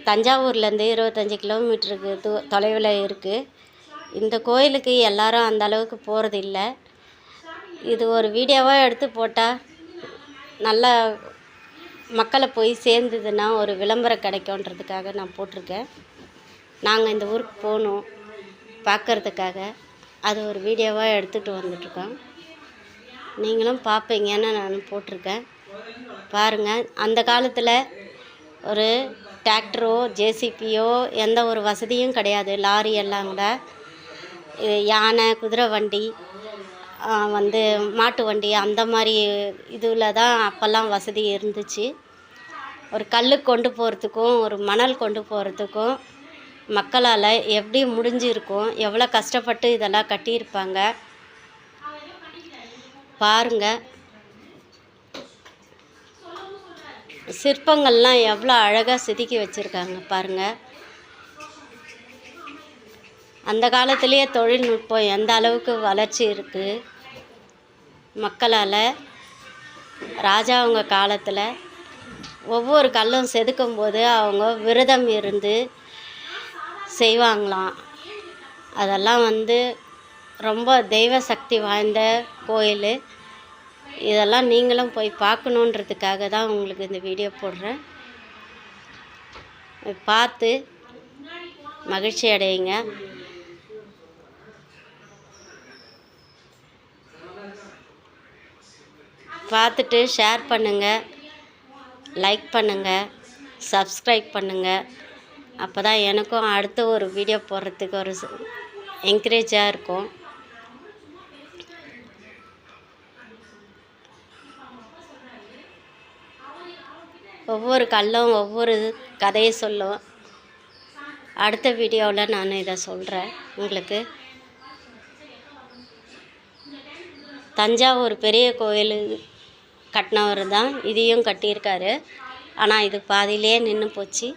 தஞ்சாவூர்லேருந்து 25 கிலோமீட்டருக்கு தொலைவில் இருக்குது. இந்த கோயிலுக்கு எல்லாரும் அந்த அளவுக்கு போகிறதில்ல. இது ஒரு வீடியோவாக எடுத்து போட்டால் நல்லா மக்களை போய் சேர்ந்ததுன்னா ஒரு விளம்பரம் கிடைக்குன்றதுக்காக நான் போட்டிருக்கேன். நாங்கள் இந்த ஊருக்கு போகணும் பார்க்குறதுக்காக, அது ஒரு வீடியோவாக எடுத்துகிட்டு வந்துட்ருக்கோம். நீங்களும் பார்ப்பீங்கன்னு நான் போட்டிருக்கேன். பாருங்கள், அந்த காலத்தில் ஒரு டிராக்டரோ ஜேசிபியோ எந்த ஒரு வசதியும் கிடையாது. லாரி எல்லாம் கூட யானை, குதிரை வண்டி, மாட்டு வண்டி அந்த மாதிரி இதில் தான் அப்போல்லாம் வசதி இருந்துச்சு. ஒரு கல் கொண்டு போகிறதுக்கும் ஒரு மணல் கொண்டு போகிறதுக்கும் மக்களால் எப்படி முடிஞ்சிருக்கும், எவ்வளோ கஷ்டப்பட்டு இதெல்லாம் கட்டியிருப்பாங்க பாருங்கள். சிற்பங்கள்லாம் எவ்வளோ அழகாக செதுக்கி வச்சுருக்காங்க பாருங்கள். அந்த காலத்துலேயே தொழில்நுட்பம் எந்த அளவுக்கு வளர்ச்சி இருக்குது மக்களால். ராஜாவங்க காலத்தில் ஒவ்வொரு கல்லும் செதுக்கும் போது அவங்க விரதம் இருந்து செய்வாங்களாம். அதெல்லாம் ரொம்ப தெய்வ சக்தி வாய்ந்த கோயில். இதெல்லாம் நீங்களும் போய் பார்க்கணுன்றதுக்காக தான் உங்களுக்கு இந்த வீடியோ போடுறேன். பார்த்து மகிழ்ச்சி அடையுங்க. பார்த்துட்டு ஷேர் பண்ணுங்கள், லைக் பண்ணுங்கள், சப்ஸ்கிரைப் பண்ணுங்கள். அப்போ தான் எனக்கும் அடுத்த ஒரு வீடியோ போடுறதுக்கு ஒரு என்கரேஜாக இருக்கும். ஒவ்வொரு கல்லும் ஒவ்வொரு கதையை சொல்லும். அடுத்த வீடியோவில் நான் இதை சொல்கிறேன் உங்களுக்கு. தஞ்சாவூர் பெரிய கோயில் கட்டினவர் தான் இதையும் கட்டியிருக்காரு. ஆனால் இது பாதியிலே நின்று போச்சு.